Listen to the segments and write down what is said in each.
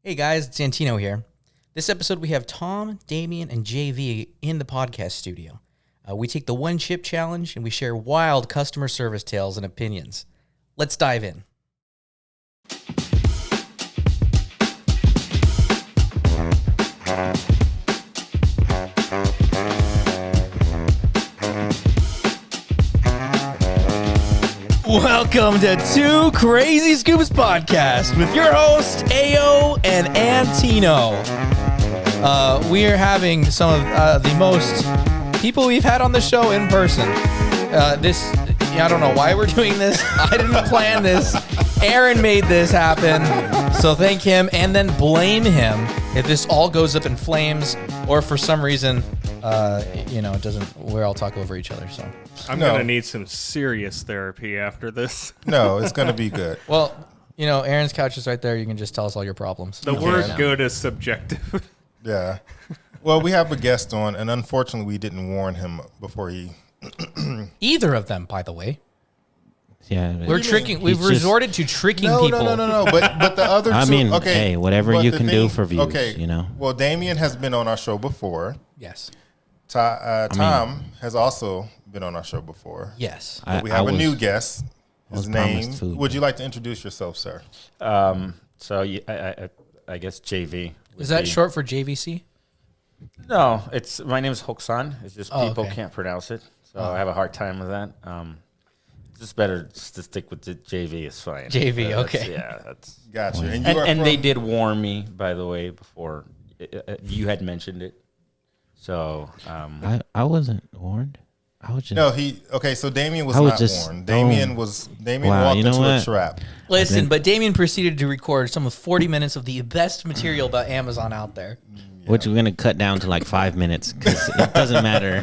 Hey guys, it's Santino here. This episode we have Tom, Damien, and JV in the podcast studio. We take the one chip challenge and we share wild customer service tales and opinions. Let's dive in. Welcome to Two Crazy Scoops Podcast with your hosts, Ayo and Antino. We are having some of the most people we've had on the show in person. I don't know why we're doing this. I didn't plan this. Aaron made this happen. So thank him and then blame him if this all goes up in flames or for some reason, it doesn't, we're all talk over each other. So I'm going to need some serious therapy after this. No, it's going to be good. Well, Aaron's couch is right there. You can just tell us all your problems. The word good is subjective. Yeah. Well, we have a guest on, and unfortunately, we didn't warn him before he... Either of them, by the way. Yeah. We're tricking. We've resorted to tricking people. No. But the other two... hey, whatever you can do for views, Well, Damien has been on our show before. Yes. Tom has also been on our show before. Yes. We have a new guest. His name. Would you like to introduce yourself, sir? I guess JV. Is that short for JVC? No, my name is Hoksan. It's just people can't pronounce it, so I have a hard time with that. Just better to stick with the JV. It's fine. JV, okay. That's gotcha. And they did warn me, by the way, before you had mentioned it. So I wasn't warned. I was just So Damien was not warned. Damien walked into a trap. Listen, but Damien proceeded to record some of 40 minutes of the best material about Amazon out there. Yeah. Which we're gonna cut down to like 5 minutes because it doesn't matter.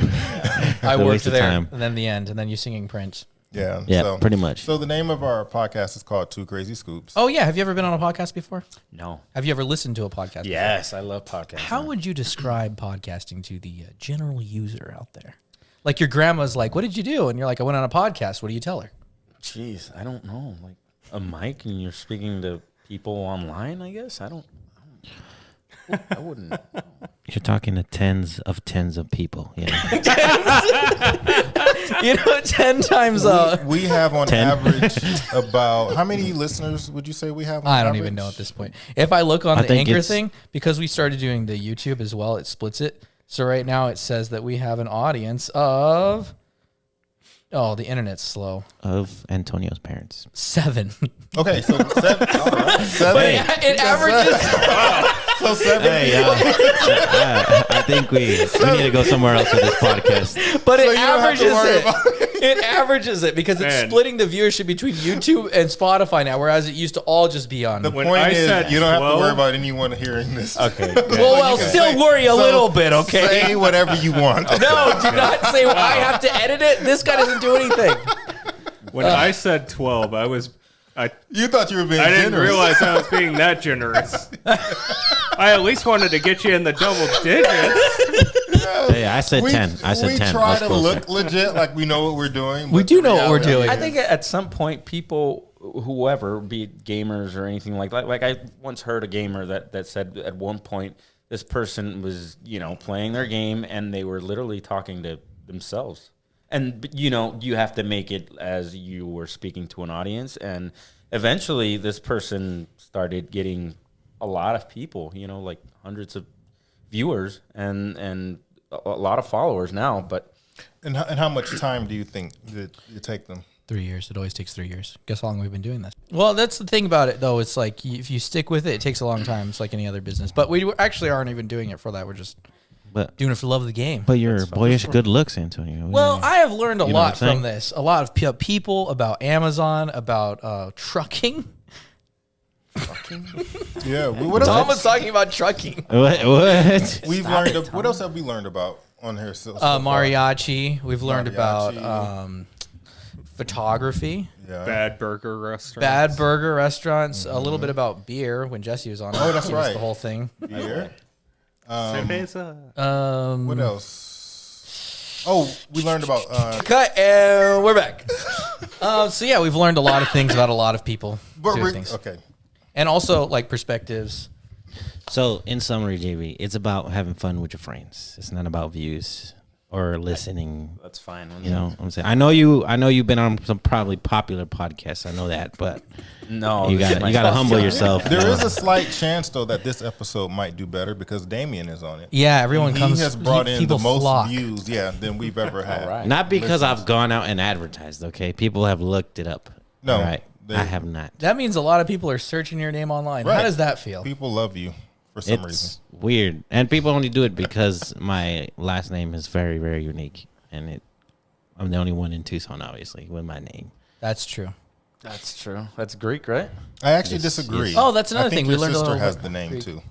I worked there, and then the end, and then you singing Prince. Yeah, so, pretty much. So the name of our podcast is called Two Crazy Scoops. Oh yeah, have you ever been on a podcast before? No. Have you ever listened to a podcast? Yes, I love podcasts. How would you describe podcasting to the general user out there? Like your grandma's like, "What did you do?" And you're like, "I went on a podcast." What do you tell her? Jeez, I don't know. Like a mic, and you're speaking to people online. I guess I wouldn't. You're talking to tens of people. Yeah. 10 times. We have on average about how many listeners would you say we have? I don't even know at this point. If I look on the Anchor thing, because we started doing the YouTube as well, it splits it. So right now it says that we have an audience of. Oh, the internet's slow. Of Antonio's parents. 7. Okay, so 7. All right. 7. It averages. So 7. Hey, I think we need to go somewhere else with this podcast. But it averages it. It averages it because it's splitting the viewership between YouTube and Spotify now, whereas it used to all just be on. The point is, you don't have to worry about anyone hearing this. Okay. Well, I'll still worry a little bit, okay? Say whatever you want. No, do not say I have to edit it. This guy doesn't do anything. When I said 12, you thought you were being generous. I didn't realize I was being that generous. I at least wanted to get you in the double digits. Hey, I said 10. I said 10. We try to look legit, like we know what we're doing. We do know what we're doing. I think at some point, people, whoever, be it gamers or anything like that, like I once heard a gamer that said at one point this person was, playing their game and they were literally talking to themselves. And, you have to make it as you were speaking to an audience. And eventually this person started getting a lot of people, like hundreds of viewers and a lot of followers now. But and how much time do you think that it take them? 3 years. It always takes 3 years. Guess how long we've been doing this? Well, that's the thing about it, though. It's like if you stick with it, it takes a long time. It's like any other business. But we actually aren't even doing it for that. We're just... doing it for love of the game. But your boyish good looks, Antonio. Well, I have learned a lot from this. A lot of people about Amazon, about trucking. Trucking? Yeah. Tom was talking about trucking. What? We've learned. What else have we learned about on here? So mariachi. We've learned about photography. Yeah. Bad burger restaurants. A little bit about beer when Jesse was on. Oh, that's right. The whole thing. Beer. Cerveza. What else? Oh, we learned about cut, and we're back. So yeah, we've learned a lot of things about a lot of people. Okay. And also like perspectives. So, in summary, JV, it's about having fun with your friends. It's not about views or listening. That's fine. You know what I'm saying? I know you've been on some probably popular podcasts. I know that, but No, you gotta humble yourself. There is a slight chance though that this episode might do better because Damien is on it. Yeah, everyone He comes. has brought in the people most flock. views, than we've ever had. All right. Not because I've gone out and advertised, okay? People have looked it up. No, All right. they- I have not. That means a lot of people are searching your name online. How Right. does that feel? People love you for some reason. It's weird. And people only do it because my last name is very, very unique. And I'm the only one in Tucson, obviously, with my name. That's true. That's true. That's Greek, right? I actually Yes, disagree. yes. Oh, that's another I think thing. We your learned a sister little has bit. the name too.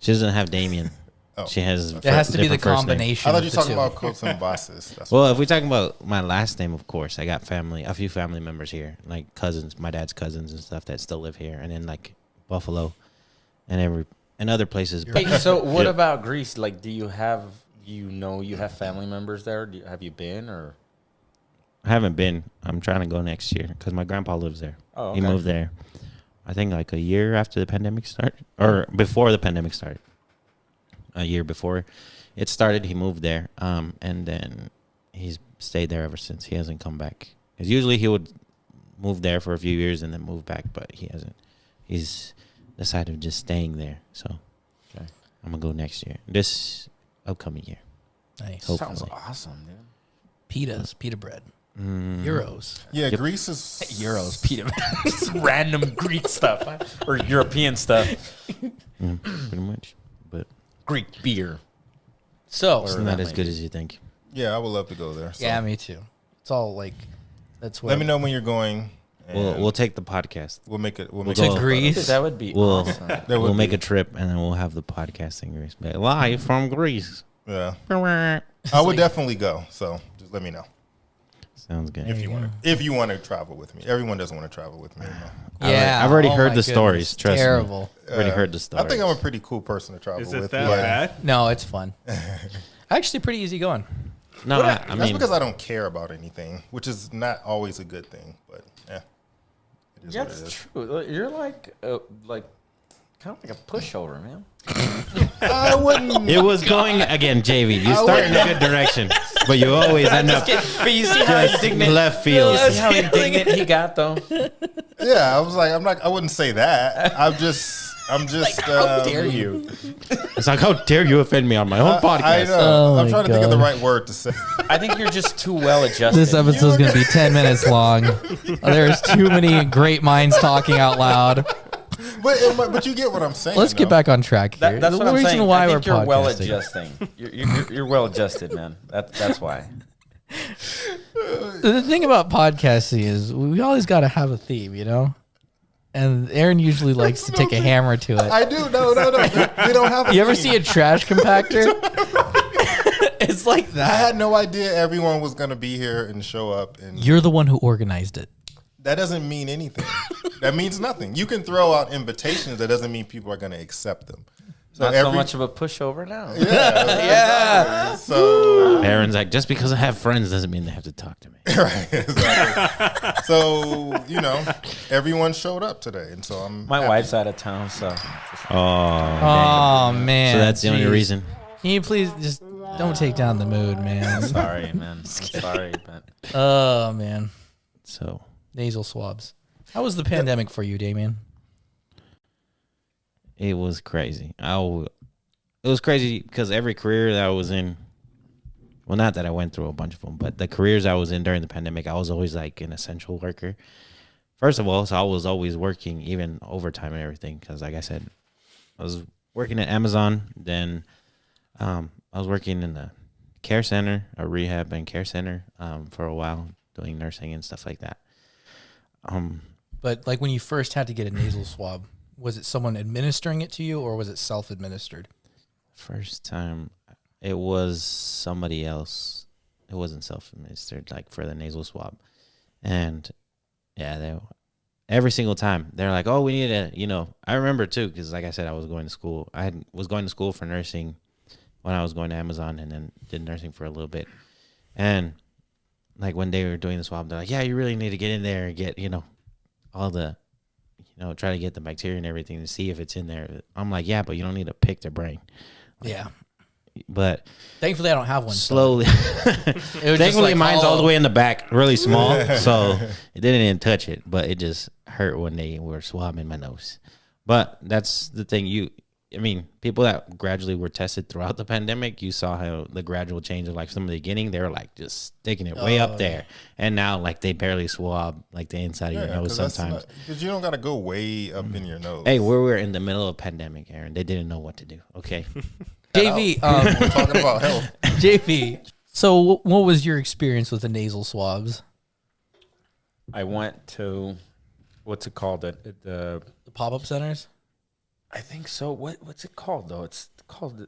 She doesn't have Damien. Oh. She has. It has to be the different first name. combination. I thought of you were the talking two. about coats and bosses. That's Well, if we're talking about my last name, of course, I got a few family members here, like cousins, my dad's cousins and stuff that still live here, and then like Buffalo, and other places. Hey, so what Yeah. about Greece? Like, do you have family members there? Have you been or? I haven't been. I'm trying to go next year because my grandpa lives there. Oh, He okay. moved there, I think, like a year after the pandemic started, or before the pandemic started. A year before it started, he moved there, and then he's stayed there ever since. He hasn't come back. Because usually he would move there for a few years and then move back, but he hasn't. He's decided just staying there. So Okay. I'm gonna go next year, this upcoming year. Nice. Hopefully. Sounds awesome, dude. Pita bread. Mm. Euros. Yeah, Yep. Greece is Euros, pita, just random Greek stuff or European stuff. Pretty much, but Greek beer. So, it's Or not that as might good be. as you think. Yeah, I would love to go there. So yeah, me too. It's all like, that's what. let me know when you're going. And We'll take the podcast. we'll make it. We'll We'll make go- it. Greece. Dude, that would be We'll- awesome. That We'll would make be- a trip and then we'll have the podcast in Greece. Like, live from Greece. Yeah, Sounds I would definitely go. So just let me know good. if you want to. If you want to travel with me, everyone doesn't want to travel with me. You know? Yeah. I've already oh heard my the stories, goodness. trust me. Terrible. I've already heard the I story. think I'm a pretty cool person to travel Is with. it that but bad? No, it's fun. Actually, pretty easy going. No, I That's mean, because I don't care about anything, which is not always a good thing. But yeah, it is Yeah, what it it's is. true. You're like kind of like a pushover, man. I wouldn't. it was going again, JV. You start in a good direction, but you always end up But you see how indignant. left field. You see how indignant he got though. Yeah, I was like, I'm not. I wouldn't say that. I'm just. How dare you? It's like, how dare you offend me on my own I podcast? know. Oh I'm my trying to think of the God. right word to say. I think you're just too well adjusted. This episode's going to be 10 minutes long. There's too many great minds talking out loud. But you get what I'm saying. Let's get though. back on track here. That's the what I'm reason saying. why I think we're you're well podcasting. adjusting. You're well adjusted, man. That's why. The thing about podcasting is we always got to have a theme, you know? And Aaron usually likes to take a hammer to it. I do. No. We don't have. You ever see a trash compactor? It's like I that. had no idea everyone was going to be here and show up, and You're the one who organized it. that doesn't mean anything. That means nothing. You can throw out invitations. That doesn't mean people are going to accept them. So Not so much of a pushover now. Yeah. So Aaron's like, just because I have friends doesn't mean they have to talk to me. right. Exactly. So everyone showed up today, and so I'm. My happy. wife's out of town, so Oh, man. So that's the only Jeez. reason. Can you please just don't take down the mood, man? sorry, man. I'm sorry, but Oh, man. So Nasal swabs. How was the pandemic for you, Damien? it was crazy. It was crazy because every career that I was in, well, not that I went through a bunch of them, but the careers I was in during the pandemic, I was always like an essential worker. First of all, so I was always working, even overtime and everything, because like I said, I was working at Amazon. Then I was working in a care center, a rehab and care center for a while, doing nursing and stuff like that. But like when you first had to get a nasal swab, was it someone administering it to you or was it self-administered? First time, it was somebody else. It wasn't self-administered, like for the nasal swab. And yeah, every single time they're like, "Oh, we need a," I remember too, because like I said, I was going to school. Was going to school for nursing when I was going to Amazon, and then did nursing for a little bit. And like when they were doing the swab, they're like, "Yeah, you really need to get in there and get all the try to get the bacteria and everything to see if it's in there. I'm like, yeah, but you don't need to pick their brain. Yeah. But Thankfully, I don't have one. slowly, It was just thankfully like mine's all the hollow. way in the back, really small, so it didn't even touch it. But it just hurt when they were swabbing my nose. But that's the thing. People that gradually were tested throughout the pandemic, you saw how the gradual change of like from the beginning, they were like just sticking it way up there. And now like they barely swab like the inside of your nose sometimes. Because you don't got to go way up in your nose. Hey, we were in the middle of a pandemic, Aaron. They didn't know what to do. Okay. JV, We're talking about health. JV. So, what was your experience with the nasal swabs? I went to what's it called? The The pop-up centers? I think so. What's it called though? It's called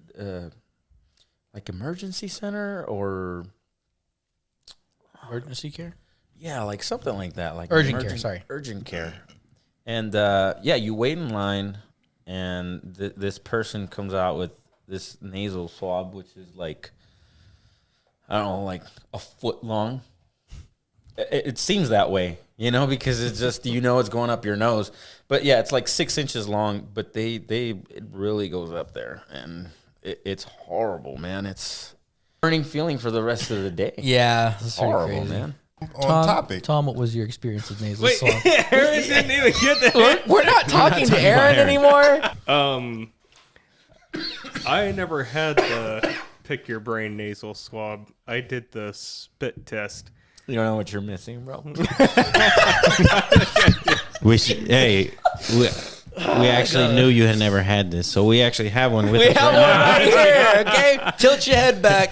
like emergency center or Emergency care? yeah, like something like that. Like Urgent care, sorry. urgent care. And you wait in line, and this person comes out with this nasal swab, which is like I don't know, like a foot long. It seems that way, because it's just it's going up your nose. But yeah, it's like 6 inches long. But it really goes up there, and it's horrible, man. It's burning feeling for the rest of the day. Yeah, that's pretty Horrible, crazy. man. On topic. Tom, what was your experience with nasal Wait, swab? Aaron didn't even get that. We're not talking to Aaron anymore. I never had the pick your brain nasal swab. I did the spit test. You don't know what you're missing, bro. We actually knew you had never had this, so we actually have one with us We have right one now. right here, okay? Tilt your head back.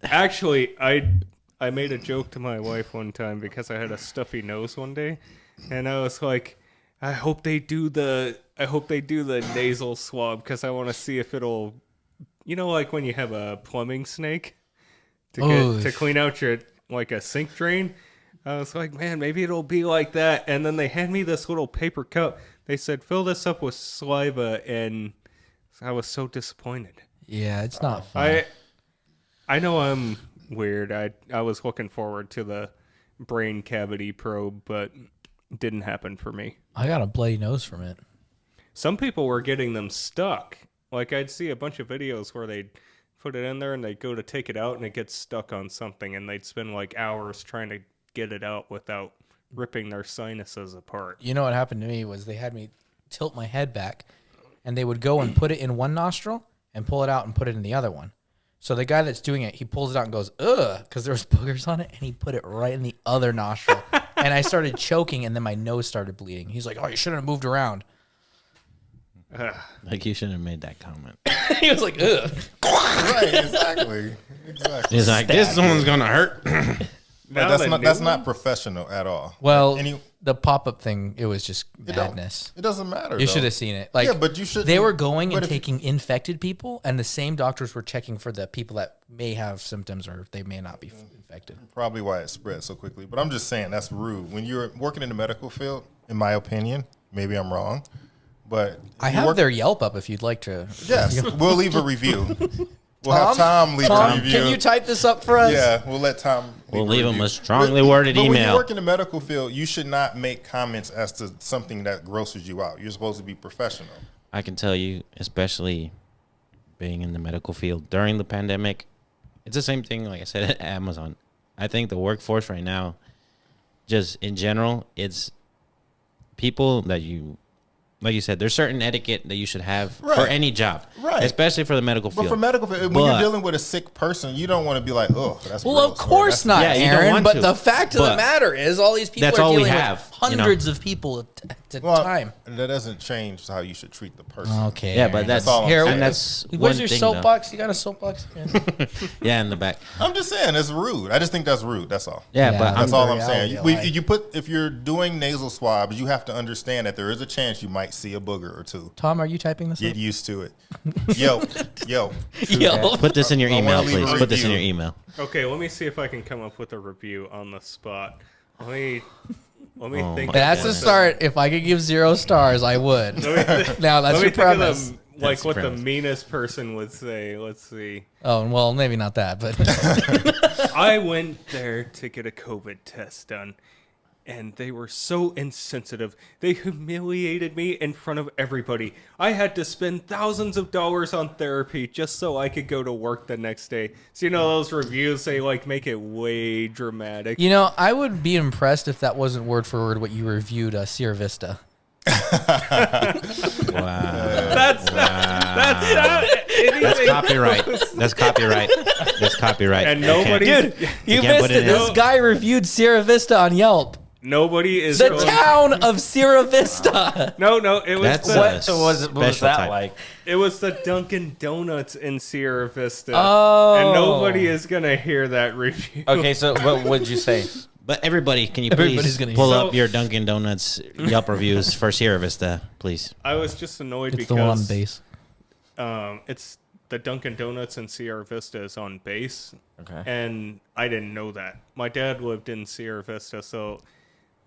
Actually, I made a joke to my wife one time because I had a stuffy nose one day, and I was like, I hope they do the nasal swab because I want to see if it'll, like when you have a plumbing snake to clean out your like a sink drain. I was like, man, maybe it'll be like that. And then they hand me this little paper cup. They said, fill this up with saliva, and I was so disappointed. Yeah, it's not fun. I know I'm weird. I was looking forward to the brain cavity probe, but it didn't happen for me. I got a bloody nose from it. Some people were getting them stuck. Like I'd see a bunch of videos where they'd put it in there and they'd go to take it out and it gets stuck on something, and they'd spend like hours trying to get it out without ripping their sinuses apart. You know what happened to me was they had me tilt my head back, and they would go and put it in one nostril and pull it out and put it in the other one. So the guy that's doing it, he pulls it out and goes, ugh, because there was boogers on it, and he put it right in the other nostril. And I started choking, and then my nose started bleeding. He's like, oh, you shouldn't have moved around. Like you shouldn't have made that comment. He was like, ugh. Right, exactly. He's like, this one's gonna hurt. But that's not professional at all. Well, the pop-up thing, it was just madness. It doesn't matter. You should have seen it. Like, yeah, but you should. They were going and taking infected people, and the same doctors were checking for the people that may have symptoms or they may not be infected. Probably why it spread so quickly. But I'm just saying that's rude. When you're working in the medical field, in my opinion, maybe I'm wrong, but I have their Yelp up if you'd like to. Yes, we'll leave a review. We'll have Tom leave a review. Can you type this up for us? Yeah, we'll let Tom. We'll leave him a strongly worded but email. When you work in the medical field, you should not make comments as to something that grosses you out. You're supposed to be professional. I can tell you, especially being in the medical field during the pandemic, it's the same thing, like I said, at Amazon. I think the workforce right now, just in general, it's people that you, like you said, there's certain etiquette that you should have for any job, Right. especially for the medical field. But for medical field, when you're dealing with a sick person, you don't want to be like, oh, that's Well, of gross, or course not, Yeah, you don't Aaron. want But to. the fact of the But matter is, all these people that's are all we dealing have, with hundreds of people at a Well, time. that doesn't change how you should treat the person. Okay. Yeah, but Aaron. that's all I'm Here, saying. and that's Where's one your thing, though. soapbox? You got a soapbox? Yeah, in the back. I'm just saying it's rude. I just think that's rude. That's all. Yeah, Yeah, but That's all I'm very saying. alveoli. If you're doing nasal swabs, you have to understand that there is a chance you might see a booger or two. Tom, are you typing this Get up? used to it. Yo. Yelp. put this in your I wanna email, leave a please. Put this in review. your email. Okay, let me see if I can come up with a review on the spot. Let me Oh think. my That's the start. If I could give 0 stars, I would. Now that's Let me your think premise. of the, That's what the the premise. meanest person would say. Let's see. Oh, well, maybe not that, but I went there to get a COVID test done, and they were so insensitive. They humiliated me in front of everybody. I had to spend thousands of dollars on therapy just so I could go to work the next day. So, you know, those reviews, they like make it way dramatic. You know, I would be impressed if that wasn't word for word what you reviewed Sierra Vista. That's not anything. That's copyright. That's copyright. That's copyright. And nobody, Dude, you can't missed put it. it in. This guy reviewed Sierra Vista on Yelp. nobody is The going- town of Sierra Vista. No, it was That's the, a So what was special that type. like? it was the Dunkin' Donuts in Sierra Vista. Oh. And nobody is gonna hear that review. Okay, so what would you say? But everybody, can you Everybody's please gonna pull hear. up your Dunkin' Donuts Yelp reviews for Sierra Vista, please? I was just annoyed It's the one on because base. it's the Dunkin' Donuts in Sierra Vista is on base. Okay. And I didn't know that. My dad lived in Sierra Vista, so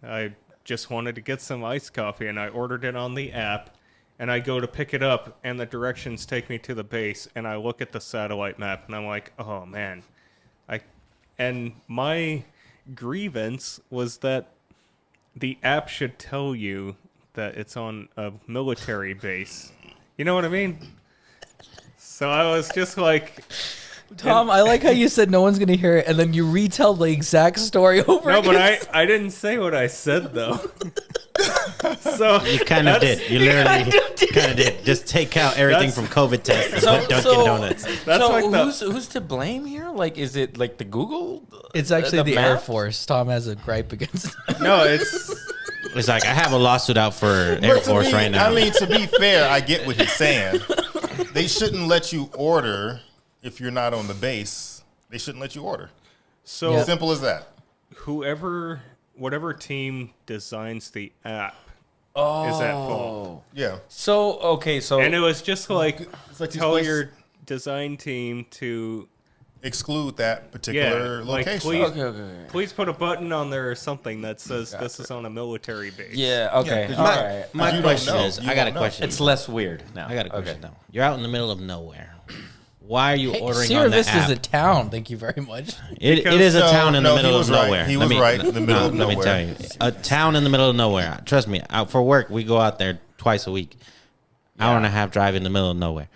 I just wanted to get some iced coffee, and I ordered it on the app. And I go to pick it up, and the directions take me to the base, and I look at the satellite map, and I'm like, oh man, and my grievance was that the app should tell you that it's on a military base. You know what I mean? So I was just like, Tom, I like how you said no one's going to hear it, and then you retell the exact story over no, again. but I didn't say what I said though. So You kind of did. You literally kind of did. Just take out everything That's- from COVID tests and put Dunkin' Donuts. That's so like the, who's to blame here? Like, is it like the Google? It's actually the Air map? Force. Tom has a gripe against no, it's It's like, I have a lawsuit out for Air But to Force be- right now. I mean, to be fair, I get what he's saying. They shouldn't let you order if you're not on the base. They shouldn't let you order. so Yeah. Simple as that. whatever team designs the app is at fault. Yeah. So okay, so And it was just like, It's like you're tell supposed your design team to exclude that particular like, location. please, okay. please put a button on there or something that says this is on a military base. Yeah, okay, Yeah, 'cause all you- right. My You don't question know. is, You I got a won't know. question. It's less weird now. I got a question Okay. though. You're out in the middle of nowhere. Why are you ordering Sierra on the Vista app? is a town. Thank you very much. It is a No, town in the no, he middle of was right. nowhere. He Let was me- right in the middle of Let me nowhere. tell you, a town in the middle of nowhere. Trust me, out for work, we go out there twice a week. Hour and a half drive in the middle of nowhere.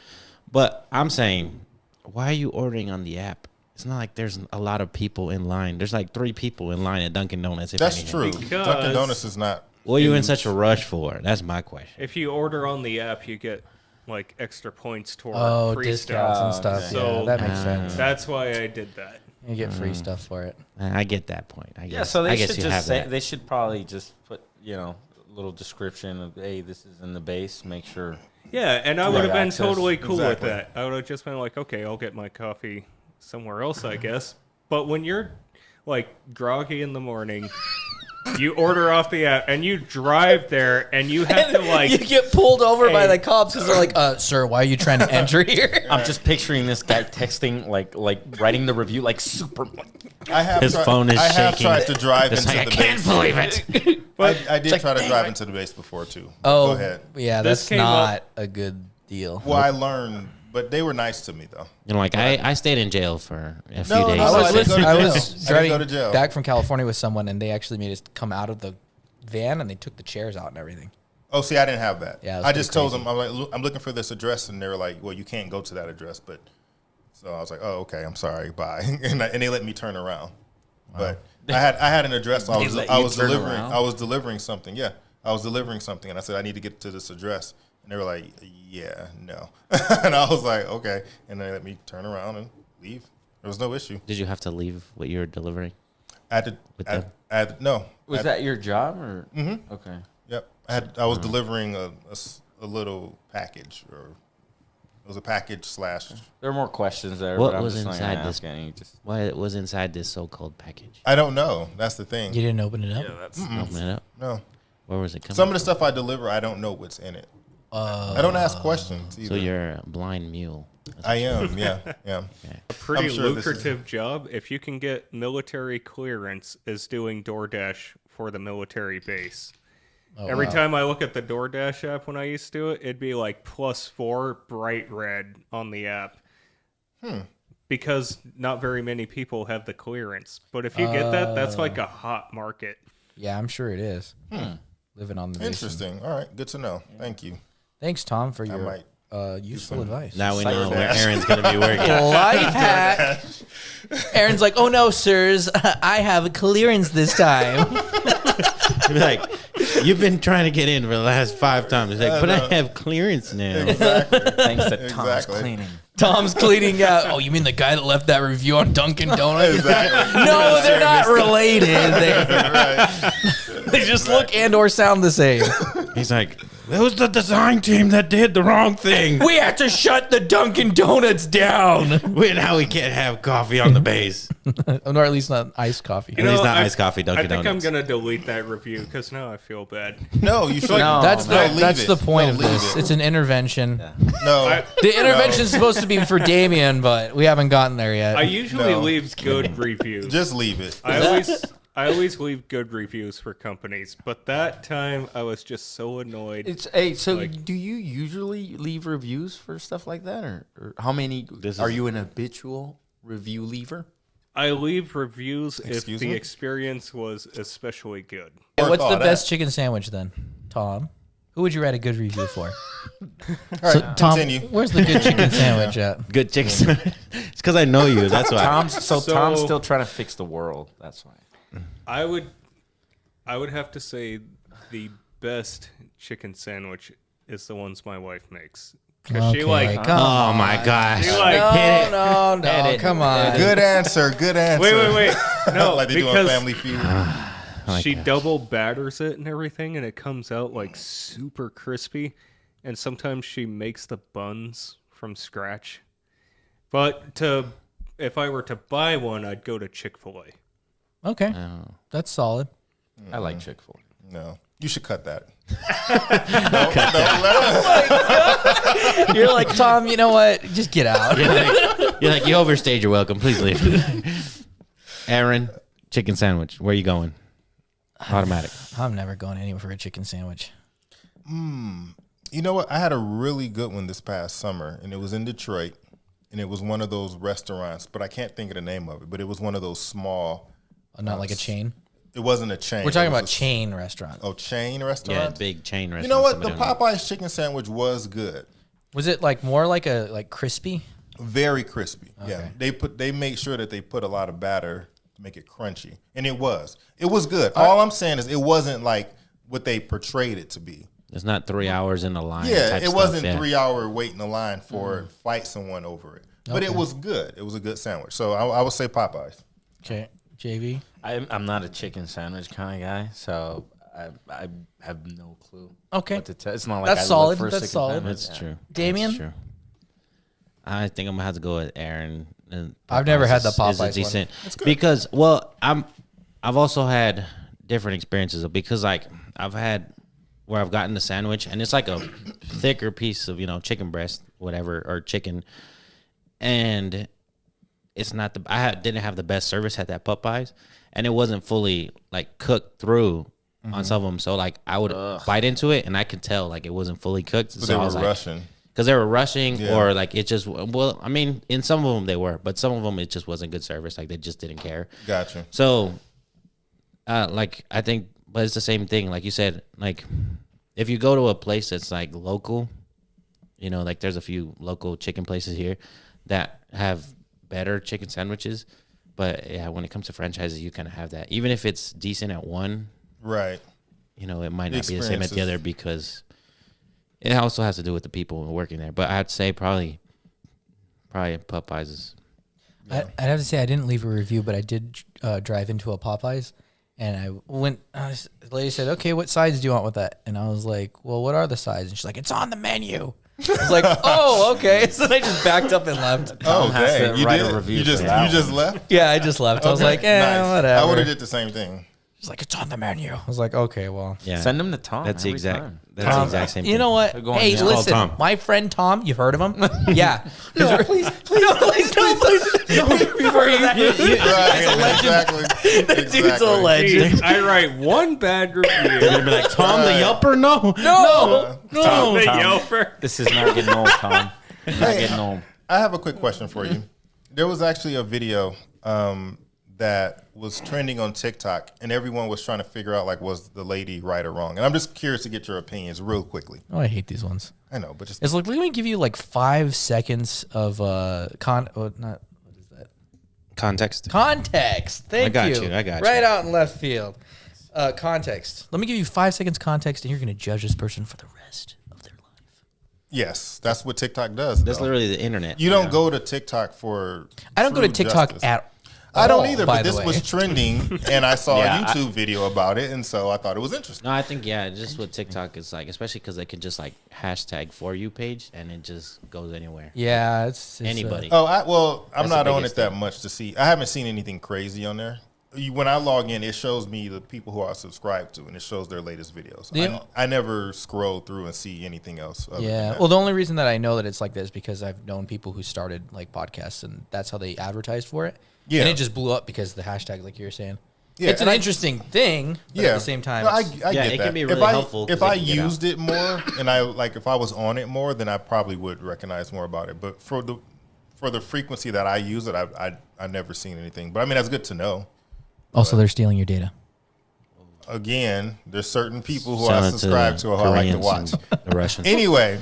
But I'm saying, why are you ordering on the app? It's not like there's a lot of people in line. There's like 3 people in line at Dunkin' Donuts. If That's anything. true. Because- Dunkin' Donuts is not. What are you in such a rush for? That's my question. If you order on the app, you get like extra points toward Oh, free discounts stuff. and stuff. okay. Yeah, So- that makes sense. That's why I did that. You get free stuff for it. I get that point. I guess. Yeah, so I they guess should you just have say that. they should probably just put a little description of hey, this is in the base. Make sure. Yeah, and I would have been access. totally cool Exactly. with that. I would have just been like, okay, I'll get my coffee somewhere else, I guess. But when you're like groggy in the morning, you order off the app and you drive there and you have to like You get pulled over by Hey. the cops because they're like, sir, why are you trying to enter here? I'm just picturing this guy texting like writing the review like super. I have His phone is I have shaking. tried to drive It's into like, I the can't base. believe it. I did try to drive into the base before too. Oh, Go ahead. yeah, This that's came not up- a good deal. Well, I learned, but they were nice to me though. You know, like I stayed in jail for a few No, days. no, I didn't go to I jail. was I didn't driving go to jail. back from California with someone, and they actually made us come out of the van, and they took the chairs out and everything. Oh, see, I didn't have that. Yeah, it was I just pretty told them, I'm like, "Look, I'm looking for this address, and they were like, well, you can't go to that address. But so I was like, oh, okay, I'm sorry, bye, and they let me turn around. But I had an address. So They let you turn around? I was delivering something. Yeah, I was delivering something, and I said I need to get to this address, and they were like, yeah, no, and I was like, okay, and they let me turn around and leave. There was no issue. Did you have to leave what you were delivering? I had to. With I them? had no. Was I- that your job or? Mm-hmm. Okay. Yep. I was delivering a little package, or it was a package slash. There are more questions there. What but I'm was just not inside gonna this- ask any. Just What was inside this so-called package? I don't know. That's the thing. You didn't open it up? that's Open it up. No. Where was it coming? Some of the stuff I deliver, I don't know what's in it. I don't ask questions either. So you're a blind mule. I am. Yeah. Yeah. pretty I'm sure this is- lucrative job. If you can get military clearance, is doing DoorDash for the military base. Every time I look at the DoorDash app when I used to do it, it'd be like +4 bright red on the app. Because not very many people have the clearance. But if you get that, that's like a hot market. Yeah, I'm sure it is. Living on the basement. Interesting. All right, good to know. Thank you. Thanks, Tom, for your might useful advice. Now we know where Aaron's going to be working. Life hack. Aaron's like, oh no, sirs, I have clearance this time. Be like, you've been trying to get in for the last 5 times. He's like, but I have clearance now. Exactly. Thanks to Tom's Exactly. cleaning. Tom's cleaning out. Oh, you mean the guy that left that review on Dunkin' Donuts? Exactly. No, they're not related. Right. They just look and or sound the same. He's like, it was the design team that did the wrong thing. We have to shut the Dunkin' Donuts down. Now we can't have coffee on the base. Or at least not iced coffee. At least not iced coffee, Dunkin' I think Donuts. I'm gonna delete that review because now I feel bad. No, you should. No, That's leave that's it. the point of No, leave this. it. It's an intervention. No. The intervention's supposed to be for Damien, but we haven't gotten there yet. I usually No. leave good reviews. Just leave it. I always leave good reviews for companies, but that time I was just so annoyed. So do you usually leave reviews for stuff like that, or how many? Are you an habitual review leaver? I leave reviews Excuse if the me? experience was especially good. What's the that. best chicken sandwich then, Tom? Who would you write a good review for? All right, Tom, continue. where's the good chicken sandwich at? Good chicken. It's because I know you. That's why. Tom's still trying to fix the world. That's why. I would have to say the best chicken sandwich is the ones my wife makes. Because she Okay, come Oh my gosh. She like No, come on. Good answer. Good answer. wait. No, like they do on because Family Feud. she double batters it and everything, and it comes out like super crispy. And sometimes she makes the buns from scratch. But if I were to buy one, I'd go to Chick-fil-A. Okay, that's solid. I like Chick-fil-A. No, you should cut that. You're like, Tom, you know what? Just get out. You're like, you overstayed your welcome. Please leave. Aaron, chicken sandwich. Where you going? Automatic. I'm never going anywhere for a chicken sandwich. You know what? I had a really good one this past summer, and it was in Detroit, and it was one of those restaurants, but I can't think of the name of it. But it was one of those small. Not like a chain. It wasn't a chain. We're talking It was about chain restaurants. Oh, chain Yeah, restaurant. big chain restaurant. You know what? The Somebody don't know. Popeyes chicken sandwich was good. Was it like more like crispy? Very crispy. Okay. Yeah, they made sure that they put a lot of batter to make it crunchy, and it was good. All I'm saying is it wasn't like what they portrayed it to be. It's not 3 hours in the line. Yeah, type it stuff, wasn't yeah. 3 hour wait in the line for fight someone over it, but it was good. It was a good sandwich. So I would say Popeyes. Okay, JV. I'm not a chicken sandwich kind of guy, so I have no clue. Okay. What to tell. It's not like That's I solid. Look for a That's chicken solid. sandwich. That's true. Damien? That's true. I think I'm gonna have to go with Aaron. And I've never had the is Popeyes one. decent That's good. because I've also had different experiences because like I've had where I've gotten the sandwich and it's like a thicker piece of chicken breast whatever or chicken, and it's not didn't have the best service at that Popeyes, and it wasn't fully like cooked through on some of them. So like I would bite into it and I could tell like it wasn't fully cooked. So they I were was like, rushing. because they were rushing Yeah. or like it just I mean in some of them they were, but some of them it just wasn't good service, like they just didn't care. Gotcha. So like I think, but it's the same thing like you said, like if you go to a place that's like local, like there's a few local chicken places here that have better chicken sandwiches, but yeah, when it comes to franchises you kind of have that, even if it's decent at one, Right. it might The not be the same at the experiences. other because it also has to do with the people working there. But I'd say probably Popeyes is. I'd have to say I didn't leave a review, but I did drive into a Popeyes, and I went. The lady said, "Okay, what sides do you want with that?" And I was like, "Well, what are the sides?" And she's like, "It's on the menu." I was like, "Oh, okay." So I just backed up and left. Oh, has dang. to You write a did? review You for just that you just left? Yeah, I just left. I was like, Nice. whatever. I would have did the same thing. She's like, "It's on the menu." I was like, "Okay, well." Yeah, Send them to Tom. that's the every exact. time. That's the exact same. You thing. know what? They're going Hey, down. listen, Tom. my friend Tom, you've heard of him? Yeah. No, please, before you, Right. Exactly. that dude's a legend. Jeez, I write one bad review. They're gonna be like Tom the Yelper. No, No, The Tom. Yelper. This is not getting old, Tom. Not getting old. I have a quick question for you. There was actually a video that was trending on TikTok, and everyone was trying to figure out, like, was the lady right or wrong? And I'm just curious to get your opinions real quickly. Oh, I hate these ones. I know, but just It's like, let me give you like 5 seconds of not. Context. Context. Thank I you. got you. Right out in left field. Context. Let me give you 5 seconds context, and you're going to judge this person for the rest of their life. yes, that's what TikTok does. That's though. literally the internet. You don't go to TikTok for. I don't go to true TikTok justice. at all. I don't either, by but the this way. was trending, and I saw Yeah, a YouTube video about it, and so I thought it was interesting. No, I think just what TikTok is like, especially because they can just like hashtag for you page and it just goes anywhere. Yeah, it's Anybody. Oh, I'm That's not the on biggest it that thing. much to see. I haven't seen anything crazy on there. When I log in, it shows me the people who I subscribe to, and it shows their latest videos. Yeah. I never scroll through and see anything else. Other than Yeah. that. Well, the only reason that I know that it's like this because I've known people who started like podcasts, and that's how they advertised for it. Yeah. And it just blew up because of the hashtag, like you were saying. Yeah, It's an and interesting thing, but at the same time, No, I it's- get Yeah, it that. can be really if helpful 'cause If they I can get used it more, and if I was on it more, then I probably would recognize more about it. But for the frequency that I use it, I never seen anything. But I mean, that's good to know. also they're stealing your data. Again, there's certain people who I Selling it subscribe to or who I like to Koreans watch. and the Russians. Anyway,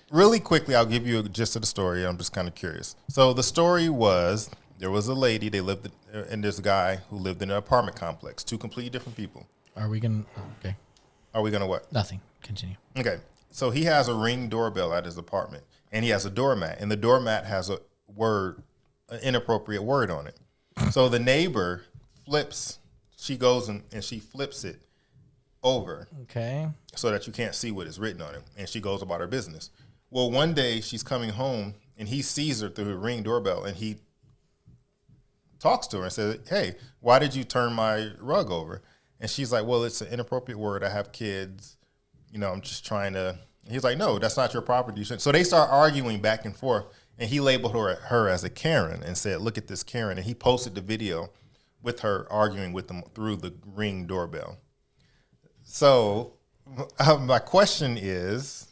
really quickly, I'll give you a gist of the story. I'm just kind of curious. So the story was there was a lady, and there's a guy who lived in an apartment complex, 2 completely different people. Are we going to... Okay. Are we going to what? Nothing. Continue. Okay. So he has a Ring doorbell at his apartment, and he has a doormat, and the doormat has an inappropriate word on it. So the neighbor she goes and she flips it over Okay. so that you can't see what is written on it, and she goes about her business. Well, one day she's coming home, and he sees her through her Ring doorbell, and he talks to her and says, "Hey, why did you turn my rug over?" And she's like, "Well, it's an inappropriate word. I have kids. I'm just trying to." And he's like, "No, that's not your property." So they start arguing back and forth, and he labeled her as a Karen and said, "Look at this Karen." And he posted the video with her arguing with them through the Ring doorbell. So my question is,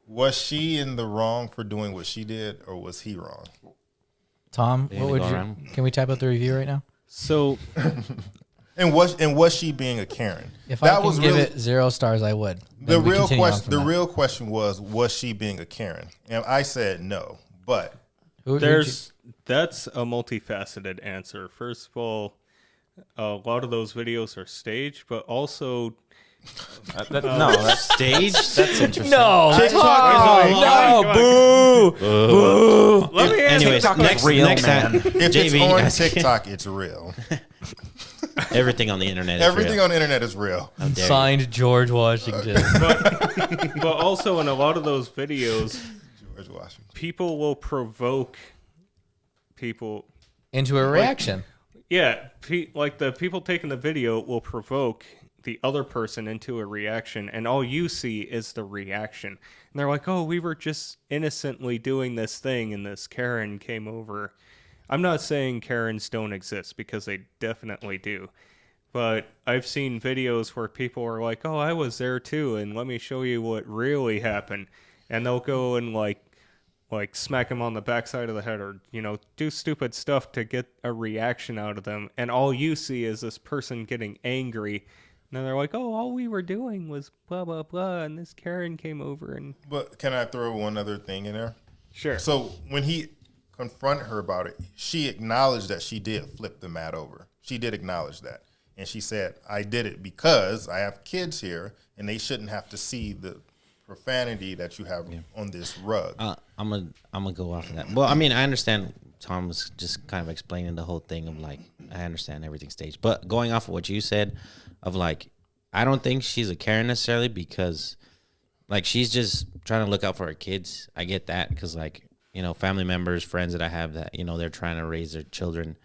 was she in the wrong for doing what she did, or was he wrong? Tom, They what would go you... around. Can we type out the review right now? So And was she being a Karen? If I can give it 0 stars, I would. The Then we real continue on question. from The that. real question was she being a Karen? And I said no, but Who'd that's a multifaceted answer. First of all, a lot of those videos are staged, but also That's Stage? That's interesting. No, Tom, no, boo, boo. let me answer. Anyways, TikTok is next, real, next time, if JV, it's on TikTok, it's real. everything on the internet is Everything real. on the internet is real. How dare you. Signed George Washington. But also in a lot of those videos, George Washington. people will provoke people. Into a reaction. Yeah, like the people taking the video will provoke the other person into a reaction, and all you see is the reaction. And they're like, "Oh, we were just innocently doing this thing, and this Karen came over." I'm not saying Karens don't exist, because they definitely do. But I've seen videos where people are like, "Oh, I was there too, and let me show you what really happened." And they'll go and like smack him on the backside of the head, or do stupid stuff to get a reaction out of them, and all you see is this person getting angry, and then they're like, "Oh, all we were doing was blah blah blah, and this Karen came over." And But can I throw one other thing in there? sure. So when he confronted her about it, she acknowledged that she did flip the mat over. She did acknowledge that. And she said, "I did it because I have kids here, and they shouldn't have to see the profanity that you have on this rug." I'm gonna go off of that. Well, I mean, I understand Tom was just kind of explaining the whole thing of like, I understand everything staged, but going off of what you said, of like, I don't think she's a Karen necessarily, because like she's just trying to look out for her kids. I get that, because like, family members, friends that I have that they're trying to raise their children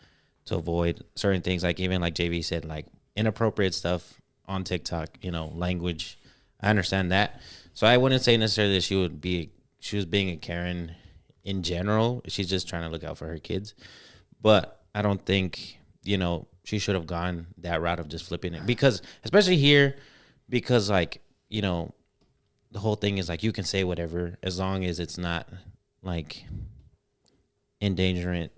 to avoid certain things, like even like JV said, like inappropriate stuff on TikTok, language. I understand that. So I wouldn't say necessarily that she was being a Karen in general. She's just trying to look out for her kids. But I don't think, she should have gone that route of just flipping it. Because, especially here, because like, the whole thing is like you can say whatever as long as it's not like endangering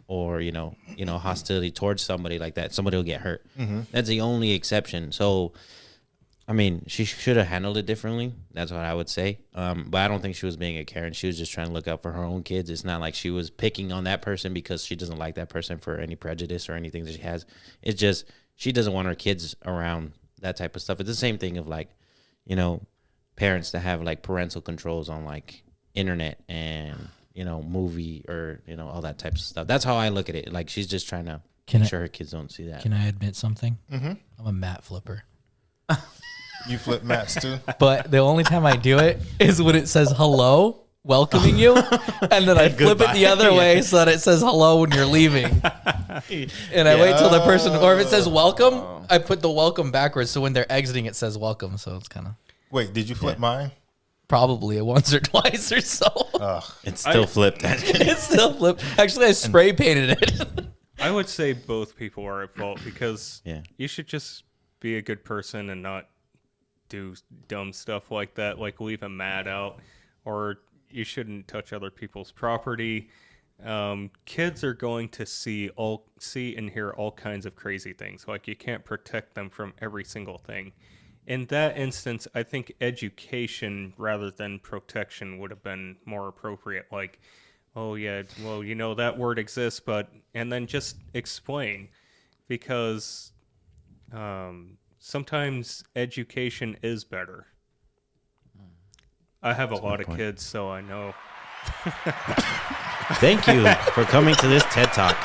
or hostility towards somebody like that, somebody will get hurt. That's the only exception. So I mean, she should have handled it differently. That's what I would say. But I don't think she was being a Karen. She was just trying to look out for her own kids. It's not like she was picking on that person because she doesn't like that person for any prejudice or anything that she has. It's just she doesn't want her kids around that type of stuff. It's the same thing of like, parents that have like parental controls on like internet and, movie or, all that type of stuff. That's how I look at it. Like she's just trying to make sure her kids don't see that. Can I admit something? I'm a mat flipper. You flip mats too? But the only time I do it is when it says hello, welcoming you, and then I flip it the other way so that it says hello when you're leaving. And I wait till the person, or if it says welcome, I put the welcome backwards so when they're exiting it says welcome. So it's kind of... Wait, did you flip mine? Probably once or twice or so. It's still flipped. It's still flipped. Actually, I spray painted it. I would say both people are at fault because Yeah. you should just be a good person and not do dumb stuff like that, like leave a mat out, or you shouldn't touch other people's property. Kids are going to see and hear all kinds of crazy things. Like you can't protect them from every single thing. In that instance, I think education rather than protection would have been more appropriate. Like, oh yeah, well, that word exists, and then just explain, because sometimes education is better. I have a lot of kids, so I know. Thank you for coming to this TED Talk.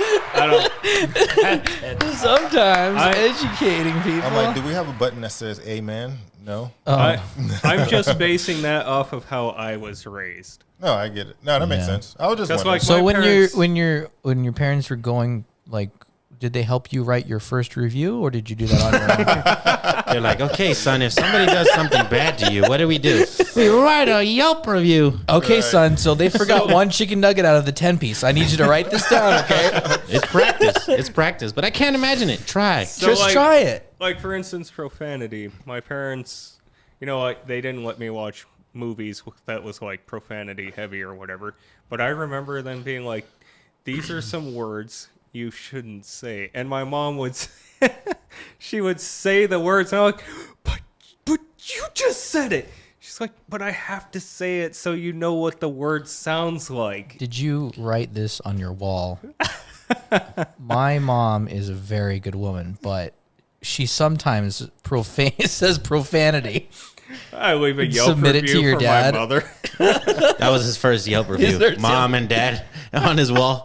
Sometimes educating people. I'm like, do we have a button that says amen? No? I'm just basing that off of how I was raised. No, I get it. No, that makes sense. I was just That's wondering. like So my parents- when your parents were going, like, did they help you write your first review, or did you do that on your own? They're like, okay, son, if somebody does something bad to you, what do? We write a Yelp review. Okay, son, so they forgot one chicken nugget out of the 10-piece. I need you to write this down, okay? It's practice, but I can't imagine it. Try. So, Just try it. Like, for instance, profanity. My parents, they didn't let me watch movies that was, like, profanity heavy or whatever. But I remember them being like, these are some words you shouldn't say. And my mom would she would say the words, and I'm like, but you just said it. She's like, but I have to say it so you know what the word sounds like. Did you write this on your wall? My mom is a very good woman, but she sometimes says profanity. I leave a Yelp Submit it review to your for dad. my mother. That was his first Yelp review. Mom and dad on his wall.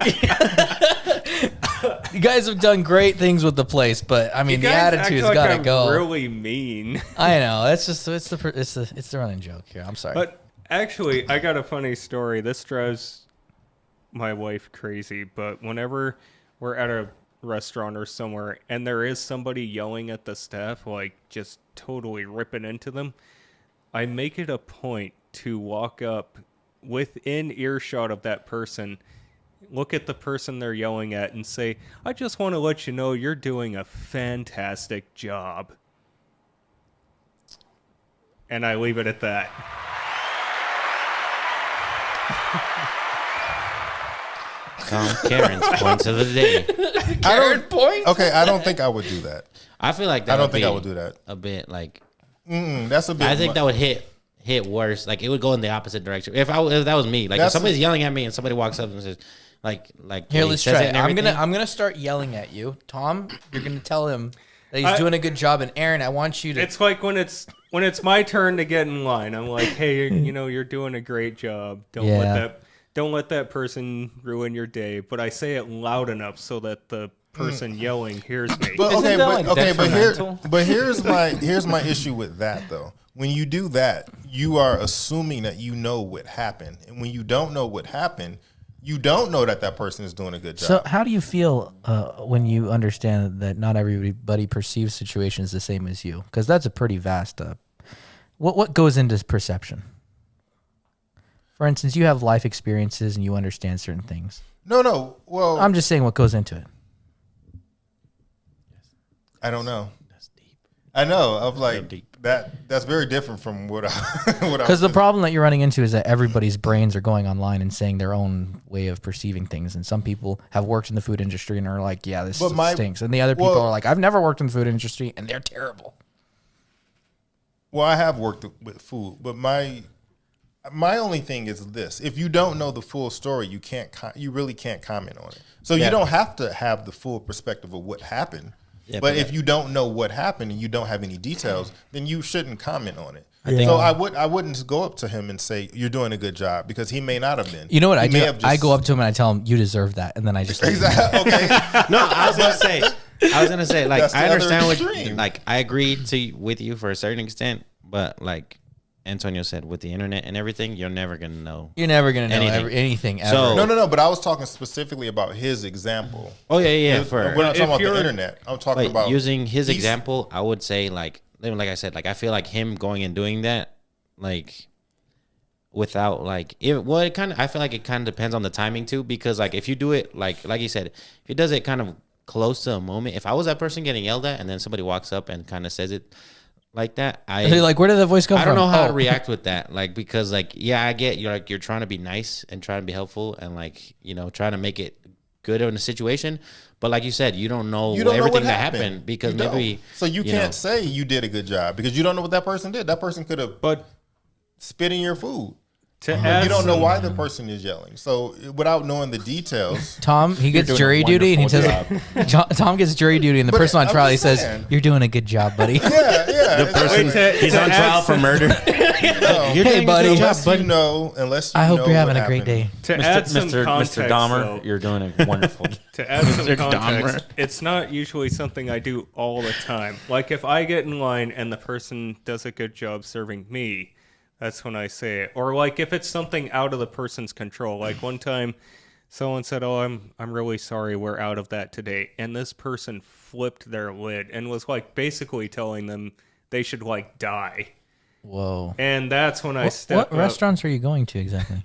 You guys have done great things with the place, but I mean, the attitude's like got to I'm go. really mean. I know. It's the running joke here. I'm sorry. But actually, I got a funny story. This drives my wife crazy, but whenever we're at a restaurant or somewhere and there is somebody yelling at the staff, like just totally ripping into them, I make it a point to walk up within earshot of that person, look at the person they're yelling at and say, I just want to let you know you're doing a fantastic job. And I leave it at that. Karen's points of the day. Karen points? Okay, I don't think I would do that. I feel like that I don't would think be I would do that. a bit like... That's a bit. I think that would hit worse. Like it would go in the opposite direction. If that was me, like if somebody's yelling at me and somebody walks up and says, like Here, he let's says try it it. and everything. I'm gonna start yelling at you, Tom. You're gonna tell him that he's doing a good job, and Aaron, I want you to. It's like when it's my turn to get in line. I'm like, hey, you're doing a great job. Don't let that person ruin your day. But I say it loud enough so that the person yelling hears me. But Isn't that, like, detrimental? here's my issue with that though. When you do that, you are assuming that you know what happened, and when you don't know what happened, you don't know that person is doing a good job. So, how do you feel when you understand that not everybody perceives situations the same as you? Because that's a pretty vast. What goes into perception? For instance, you have life experiences and you understand certain things. No. Well, I'm just saying what goes into it. I don't know. That's deep. I know. I'm like, Deep. That's very different from what I what I Because the was- problem that you're running into is that everybody's brains are going online and saying their own way of perceiving things. And some people have worked in the food industry and are like, yeah, this But my- stinks. And the other people well- are like, I've never worked in the food industry and they're terrible. Well, I have worked with food, but my only thing is this: if you don't know the full story, you really can't comment on it. So you don't have to have the full perspective of what happened. Yeah, but but if you don't know what happened and you don't have any details, then you shouldn't comment on it. think- So I wouldn't go up to him and say you're doing a good job because he may not have been. You know what He I may do? have just- I go up to him and I tell him, you deserve that. And then I just Exactly. Okay. No, I was gonna say, like, That's the I other understand what, extreme. like, I agree with you for a certain extent, but like Antonio said, with the internet and everything, you're never gonna know. You're never going to know Anything. anything ever. So- No. But I was talking specifically about his example. Oh yeah, We're not If talking about the you're- internet. I'm talking Like about using his he's- example, I would say like I said, like I feel like him going and doing that, like without like I feel like it kind of depends on the timing too, because like if you do it like you said, if he does it kind of close to a moment, if I was that person getting yelled at and then somebody walks up and kind of says it like that, You're like, where did the voice come I from? don't know how Oh. to react with that, like because like yeah, I get you're trying to be nice and trying to be helpful and like trying to make it good in a situation, but like you said, you don't know You don't know everything what that happened. happened because You don't. maybe So you can't say you did a good job because you don't know what that person did. That person could have But spit in your food. to add You don't know some- why the person is yelling. So without knowing the details, Tom, he gets doing a jury duty and he wonderful says, Tom gets jury duty and the But person on I'm trial, he just says, saying. you're doing a good job, buddy. yeah, the person Wait, he's to on add trial for some- murder. no, You're Hey, doing a buddy. good job, unless but you know, I hope you're having what a great day. happened. To Mr. add some Mr. context, Mr. Dahmer, though, you're doing a wonderful. to add some Mr. context, Dahmer. it's not usually something I do all the time. Like if I get in line and the person does a good job serving me, that's when I say it. Or like if it's something out of the person's control. Like one time someone said, "Oh, I'm really sorry, we're out of that today." And this person flipped their lid and was like basically telling them they should like die. Whoa. And that's when I What stepped up. restaurants are you going to exactly?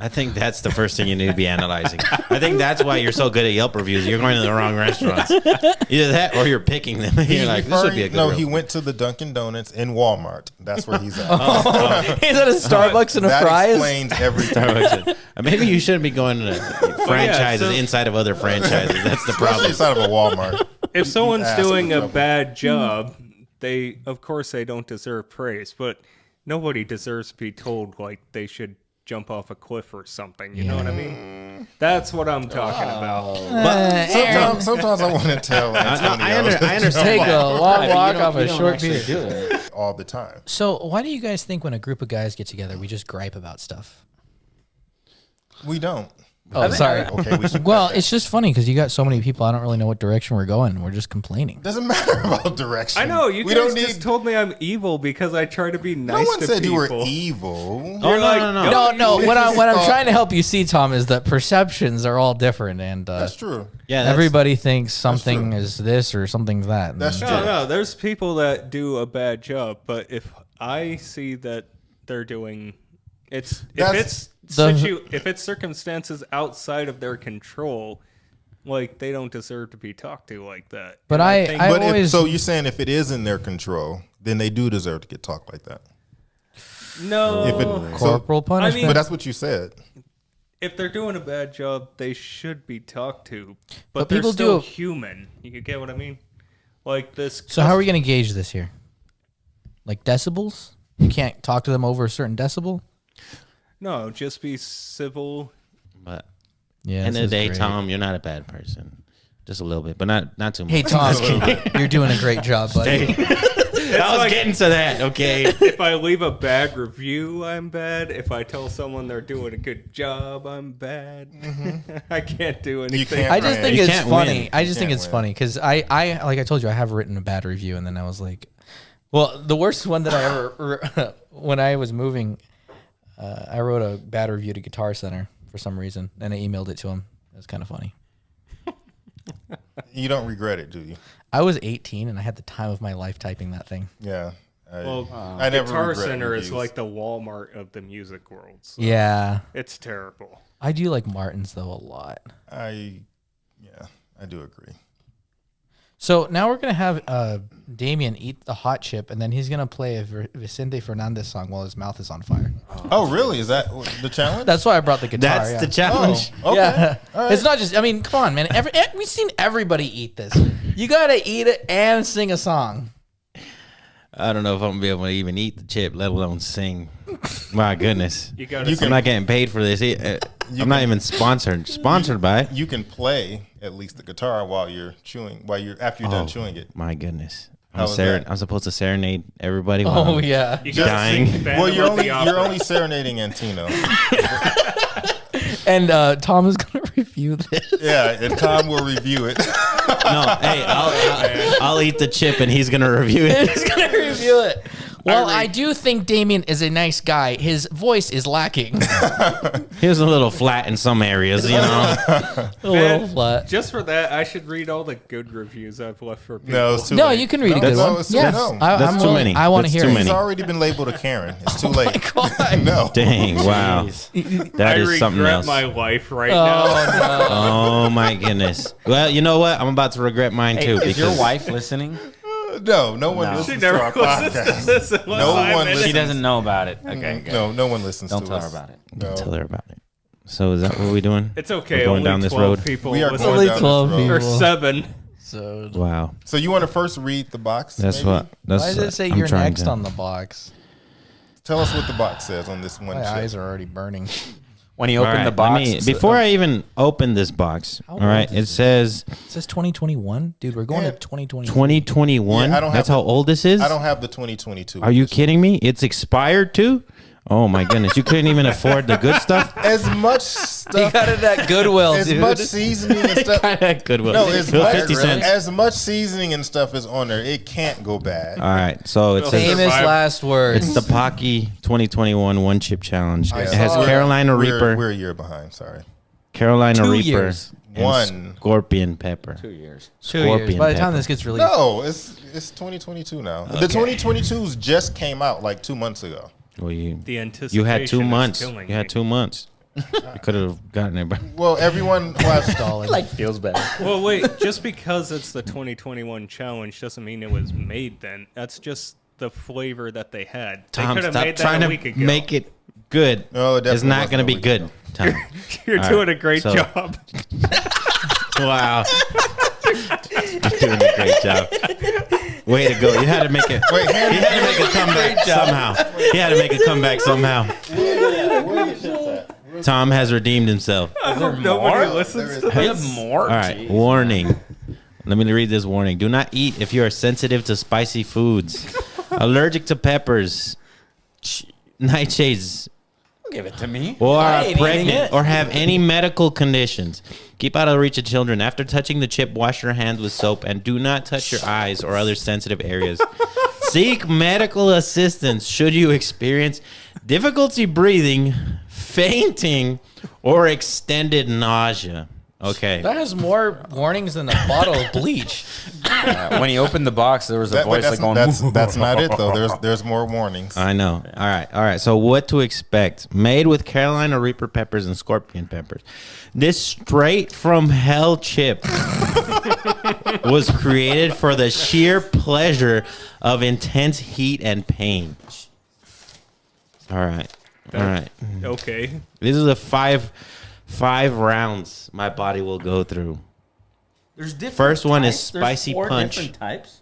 I think that's the first thing you need to be analyzing. I think that's why you're so good at Yelp reviews. You're going to the wrong restaurants. Either that or you're picking them. You're like, this would be a good No, review. he went to the Dunkin' Donuts in Walmart. That's where he's at. He's at a Starbucks and a that fries. explains everything. Starbucks. Maybe you shouldn't be going to franchises so- inside of other franchises. That's the Especially problem. inside of a Walmart. If someone's ass in doing a trouble. bad job, they of course they don't deserve praise, but nobody deserves to be told like they should jump off a cliff or something. You know what I mean? That's what I'm talking about. Sometimes I want to tell Antonio I understand. Take a long Right, but walk you don't- off you a don't short actually beer. do it. all the time. So why do you guys think when a group of guys get together, we just gripe about stuff? We don't. Oh, sorry. Okay, we should. Well, it's just funny because you got so many people. I don't really know what direction we're going. We're just complaining. doesn't matter about direction. I know you we guys don't need. just told me I'm evil because I try to be nice no one to said people. you were evil. You're like, No. What I'm thought- trying to help you see, Tom, is that perceptions are all different, and That's true. Yeah, that's- everybody thinks something true. is this or something's that. That's And true. No, there's people that do a bad job, but if I see that they're doing, if it's circumstances outside of their control, like they don't deserve to be talked to like that. But And I think- But always- so you're saying if it is in their control, then they do deserve to get talked like that. no. If it, corporal so, punishment. but that's what you said. If they're doing a bad job, they should be talked to. But But they're people still do- human. You get what I mean? Like this. so how are we going to gauge this here? Like decibels? You can't talk to them over a certain decibel. No, just be civil. But Yeah. end this of the is day, great. Tom, you're not a bad person. Just a little bit, but not too much. Hey, Tom, you're doing a great job, buddy. I was like- getting to that. Okay. If I leave a bad review, I'm bad. If I tell someone they're doing a good job, I'm bad. I can't do anything. can't I just think You it's can't funny. win. I just think can't it's win. funny because I like I told you I have written a bad review and then I was like, well, the worst one that I ever when I was moving, I wrote a bad review to Guitar Center for some reason and I emailed it to him. It was kind of funny. You don't regret it, do you? I was 18 and I had the time of my life typing that thing. Yeah. Well, I never Guitar regret Center is reviews. like the Walmart of the music world. So Yeah, it's terrible. I do like Martin's though a lot. I do agree. So now we're gonna have Damien eat the hot chip, and then he's gonna play a Vicente Fernandez song while his mouth is on fire. Oh, really? Is that the challenge? That's why I brought the guitar. That's yeah. the challenge. Oh, okay. Yeah, All right. it's not just. I mean, come on, man. We've seen everybody eat this. You gotta eat it and sing a song. I don't know if I'm gonna be able to even eat the chip, let alone sing. My goodness. You gotta. I'm not getting paid for this. I'm not even sponsored. Sponsored by. You can play at least the guitar while you're chewing. After you're done chewing it. My goodness. How was that? I'm supposed to serenade everybody. Oh yeah. You gotta dying. sing Phantom Well, you're of the Opera. only serenading Antino. And Tom is gonna review this. Yeah, and Tom will review it. No, hey, I'll eat the chip and he's gonna review it. He's gonna review it. Well, I do think Damien is a nice guy. His voice is lacking. He was a little flat in some areas, you know. A little flat. Just for that, I should read all the good reviews I've left for people. No, it's too No, late. you can read a good No, one. it's too- Yes, no. That's too many. I want to That's hear too it. many. He's already been labeled a Karen. It's too late. God. No. Dang! Wow, I that is something regret else. my life right now. Oh my goodness. Well, you know what? I'm about to regret mine too. Is your because wife listening? No one No. listens She to never our listens to podcast. this unless No I'm one in it. listens. She doesn't know about it. Okay, good. No one listens Don't to tell us. her about it. No. tell her about it. So is that what we're doing? It's okay. We're going only down this 12 road? people We are listen. going Only down 12 this road. Or people. 7. So Wow. So you want to first read the box? That's maybe? what. That's. why does it say I'm you're trying next to- on the box? Tell us what the box says on this one My chip. eyes are already burning. When you All open right, the box, before I even open this box, How all right, old is it says It says 2021, dude. We're going Yeah. to 2020. 2021. Yeah, I don't have That's how the- old this is. I don't have the 2022. Are you kidding me? It's expired too. Oh my goodness! You couldn't even afford the good stuff. As much He stuff, got it at Goodwill, as dude. much seasoning and stuff. Goodwill. No, as It was much, 50 cents. as much seasoning and stuff is on there, it can't go bad. All right, so it says Famous Survive. last words. it's the Pocky 2021 One Chip Challenge. I It has saw it. Carolina We're Reaper, a year behind. Sorry. Carolina 2 Reaper, years. and One. Scorpion Pepper. 2 years. 2 years. Scorpion By the time pepper. this gets released, No, it's 2022 now. The 2022s just came out like 2 months ago. Well, The anticipation you had 2 is months. killing You had me. 2 months. You could have gotten it. But Well, everyone who has Dollar. Like feels better. Well, wait. Just because it's the 2021 challenge doesn't mean it was made then. That's just the flavor that they had. They Tom, could have stop made trying that a to week ago. make it good. No, it it's definitely not wasn't going to a be week good. ago. Tom. You're All doing right, a great so- job. Wow. You're doing a great job. Way to go. You had to make it. Wait, You had to make a comeback somehow. You had to make a comeback somehow. Tom has redeemed himself. Nobody listens to We this. have more. All right. Jeez. Warning. Let me read this warning. Do not eat if you are sensitive to spicy foods, allergic to peppers, nightshades, Give it to me. or I are ain't eating pregnant it. or have any medical conditions. Keep out of the reach of children. After touching the chip, wash your hands with soap and do not touch your eyes or other sensitive areas. Seek medical assistance should you experience difficulty breathing, fainting, or extended nausea. Okay. That has more warnings than a bottle of bleach. When he opened the box, there was a voice like going. that's not it though. There's more warnings. I know. All right. So what to expect? Made with Carolina Reaper peppers and scorpion peppers. This straight from hell chip was created for the sheer pleasure of intense heat and pain. All right. Okay. This is a five rounds my body will go through. There's different. First one is types? There's spicy 4 punch. different types.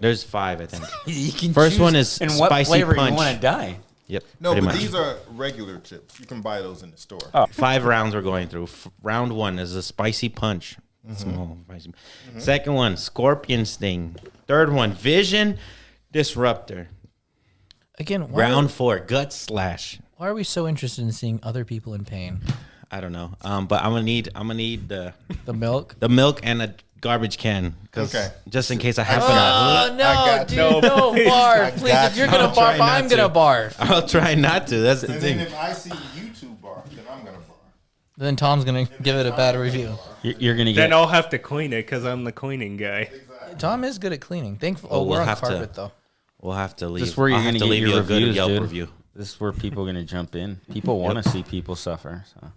There's 5, I think. You can First choose one is in what spicy flavor punch. you want to die. Yep. No, pretty but much. these are regular chips. You can buy those in the store. Oh. 5 rounds we're going through. Round 1 is a spicy punch. Small spicy. Second one, scorpion sting. Third one, vision disruptor. Again, why, Round 4, gut slash. why are we so interested in seeing other people in pain? I don't know. But I'm gonna need the The milk? milk and a garbage can, because Okay. just in case I happen to. Oh, no, got dude, you. no, barf. Please, got if you're you. going I'll to try barf, not I'm going to to. barf. I'll try not to. That's the And then thing. if I see YouTube barf, then I'm gonna barf. Then Tom's going to give it a bad review. You're gonna Then get. I'll have to clean it because I'm the cleaning guy. Tom is good at cleaning. Thankfully, Oh, we're we'll on have to- carpet, though. We'll have to leave. This is where you're I'll have gonna to get leave your you a good reviews, Yelp dude. review. This is where people are gonna jump in. People want to see people suffer. So.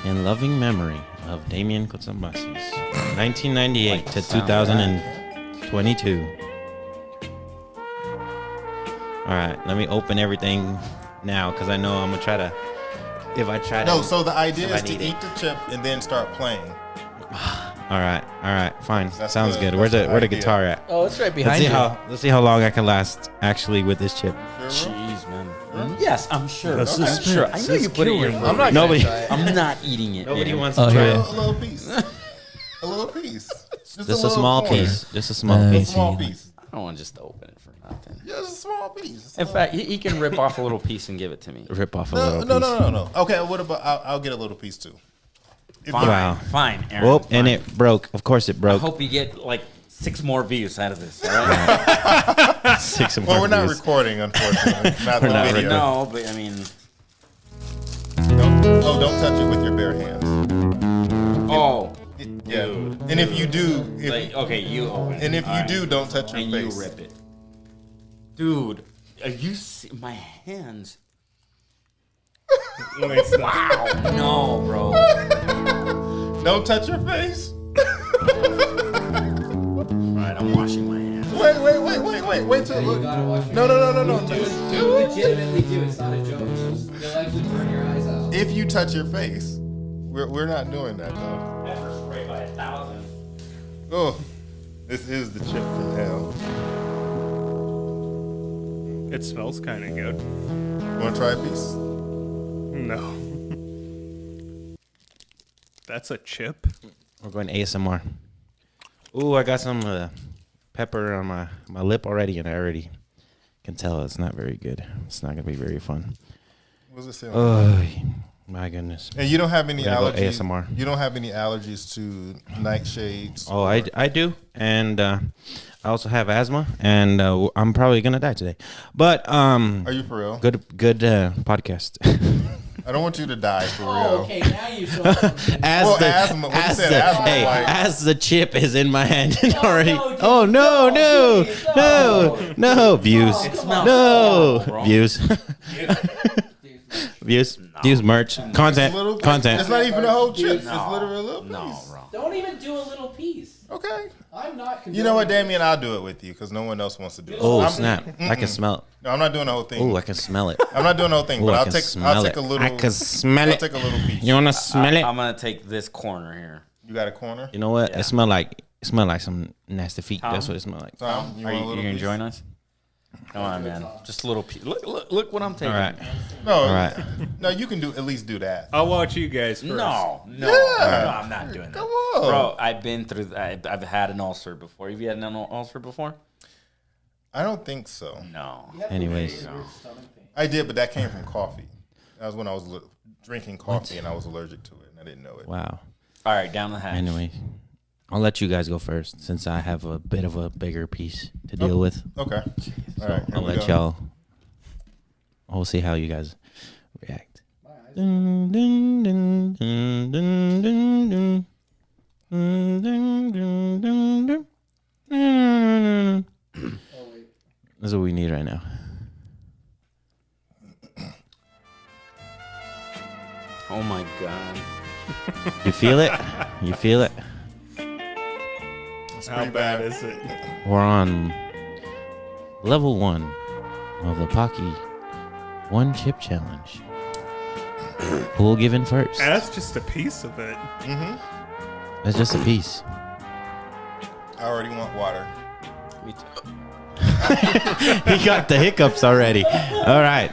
in loving memory of Damien Kotsambasis, 1998 to 2022. All right, let me open everything now because I know I'm gonna try to. If I try to. No, so the idea if I is to need eat the chip and then start playing. All right, fine. That's Sounds the- good. that's Where the idea. guitar at? Oh, it's right Let's behind see you. let's see how long I can last actually with this chip. Jeez, man. Yes, I'm sure. This I'm is- sure. I this know is you put it in your killing food. I'm not Nobody- gonna try it. I'm not eating it. Nobody Aiden. wants to Oh, try here. it. A little piece. A little piece. Just Just a little small corner. piece. Just a small A piece. small piece. I don't want just to open it for nothing. Just a small piece. In fact, he can rip off a little piece and give it to me. Rip off a No, little no, piece. no. Okay, what about I'll get a little piece too. If Fine, you- Wow. fine, Aaron. Whoop, and fine. it broke. Of course it I broke. hope you get like 6 more views out of this. All right? 6 more Well, we're not views. recording, unfortunately. Not the not video. No, but I mean, Don't touch it with your bare hands. oh, Yeah. Dude. And if you do, like, okay, you open it. and if All you right. do, don't touch your and face. you rip it, dude. Are you my hands? Let me stop. Wow, no, bro. Don't touch your face. All right, I'm washing my hands. Wait till You gotta watch your No. You legitimately do. It's not a joke. You'll actually burn your eyes out. If you touch your face, we're not doing that though. Pepper spray by 1,000. Oh, this is the chip from hell. It smells kind of good. Want to try a piece? No. That's a chip? We're going ASMR. Ooh, I got some pepper on my lip already, and I already can tell it's not very good. It's not gonna be very fun. What's it say? Oh my goodness. And you don't have any We're gonna go allergies. ASMR. You don't have any allergies to nightshades. Oh, I do, and I also have asthma, and I'm probably gonna die today. But Are you for real? good podcast. I don't want you to die for real. Oh, okay. Now you show us something. As Well, the asthma. When you as said the asthma, hey, like- as the chip is in my hand already. no, dude, Oh no no, no please, no no views smells no horrible, bro. views views merch content Little- content. It's not even a whole chip. No. It's literally a little piece. No, bro. Don't even do a little piece. Okay. I'm not. You know what, Damien? I'll do it with you because no one else wants to do it. Oh I'm, snap! I can smell it. No, I'm not doing the whole thing. Oh, I can smell it. I'm not doing the whole thing, Oh, but I I'll can take smell it. a little. I can smell I'll it. take a little piece. You wanna smell it? I'm gonna take this corner here. You got a corner? You know what? Yeah. It smell like some nasty feet. Tom? That's what it smell like. Tom, you Are want a you little gonna piece? join us? Come on, man. Just a little piece. Look what I'm taking. All right. No, All right. no, you can do at least do that. I'll watch you guys first. No, Yeah. I'm not doing that. Come on, Bro, I've been through. I've had an ulcer before. Have you had an ulcer before? I don't think so. No. Anyways, I did, but that came from coffee. That was when I was drinking coffee and I was allergic to it and I didn't know it. wow. All right, down the hatch. Anyway, I'll let you guys go first since I have a bit of a bigger piece to deal with. Okay. All right. here I'll we let go. y'all. We'll see how you guys react. Dun, dun, dun, dun, dun, dun, dun. Dun, dun, dun, dun, dun. Dun. That's what we need right now. Oh my god. You feel it? You feel it? How bad is it? We're on level 1 of the Pocky One Chip Challenge. Who will give in first? That's just a piece of it. That's just a piece. I already want water. Me too. He got the hiccups already. All right.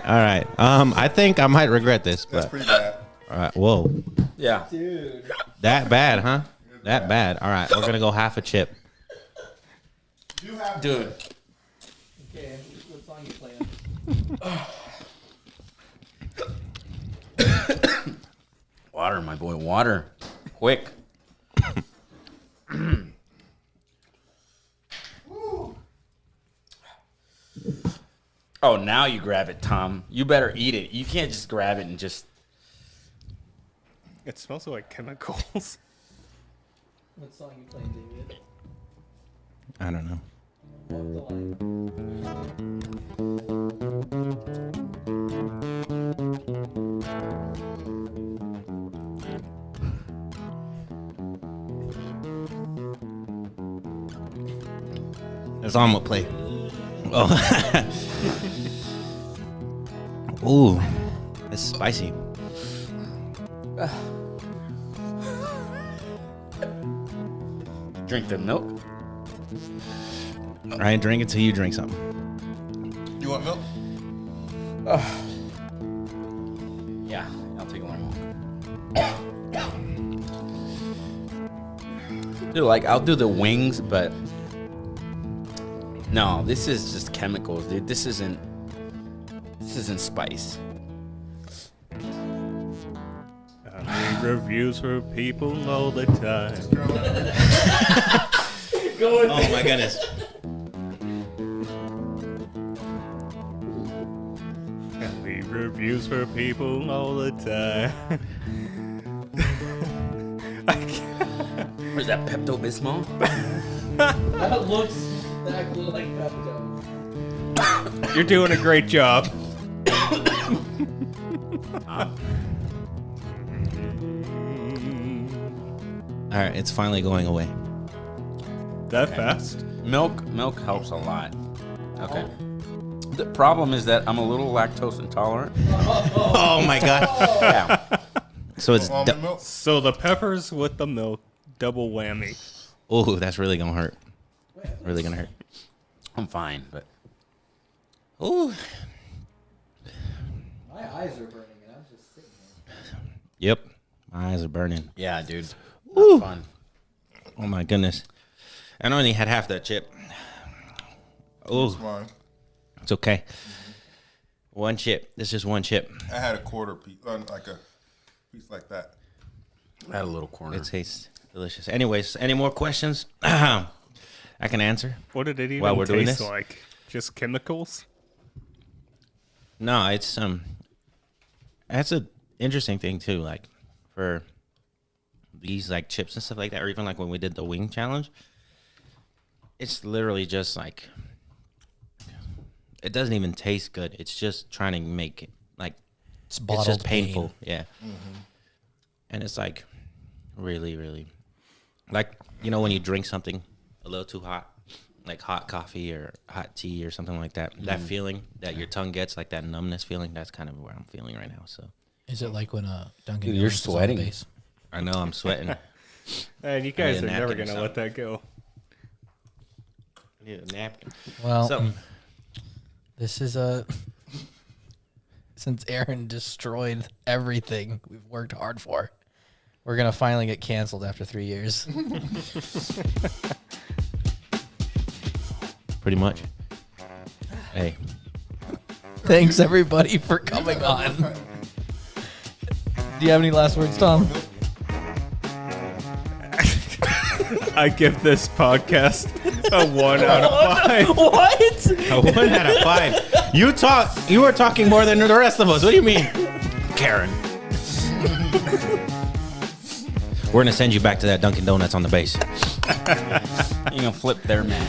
I think I might regret this, That's but pretty bad. all right. Whoa, Yeah. Dude. that bad, huh? That bad. All right, we're gonna go half a chip. You have Dude. Okay. What song you playing? Water, my boy. Water. Quick. Oh, now you grab it, Tom. You better eat it. You can't just grab it and just. It smells like chemicals. What song you playing, David? I don't know. Walk the line. That's all I'm gonna play. Oh. Ooh, it's spicy. Drink the milk. I ain't drink it till you drink something. You want milk? Yeah, I'll take one. Dude, like I'll do the wings, but no, this is just chemicals, dude. This isn't spice. I make reviews for people all the time. Oh my goodness. I leave reviews for people all the time. Where's that Pepto-Bismol? That looks exactly like Pepto. You're doing a great job. All right, it's finally going away. That fast? Milk helps a lot. Okay. The problem is that I'm a little lactose intolerant. Oh my god. Yeah. So it's Almond milk? So the peppers with the milk, double whammy. oh, that's really gonna hurt. Really gonna hurt. I'm fine, but Ooh. My eyes are burning and I'm just sitting here. Yep. My eyes are burning. yeah, dude. Woo. Not fun. Oh my goodness. I only had half that chip. Oh, Fine. it's okay. One chip. This is one chip. I had a quarter piece, like a piece like that. I had a little corner. It tastes delicious. Anyways, any more questions? I can answer. What did it even While we're doing taste this? like? Just chemicals? No, it's that's a interesting thing too. Like for these like chips and stuff like that, or even like when we did the wing challenge, it's literally just like it doesn't even taste good. It's just trying to make it like It's it's bottled just painful. pain. Yeah, and it's like really, really like when you drink something a little too hot. Like hot coffee or hot tea or something like that. That feeling that your tongue gets, like that numbness feeling, that's kind of where I'm feeling right now. So Is it like when Dunkin' Dude, you're Donuts is on sweating. base? I know I'm sweating. Man, you guys need are a never napkin or going to let that go. I need a napkin. Well, So this is since Aaron destroyed everything we've worked hard for, we're gonna finally get canceled after 3 years. pretty much. Hey, Thanks everybody for coming on. Do you have any last words, Tom? I give this podcast a 1 out of 5. What? a 1 out of 5. You were talking more than the rest of us. What do you mean, Karen? We're gonna send you back to that Dunkin' Donuts on the base. You're gonna flip their mat.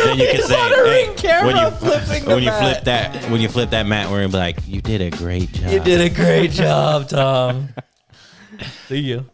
Then you can say, Honoring camera when you flipping the mat. when you flip that mat, we're gonna be like, you did a great job. You did a great job, Tom. See you.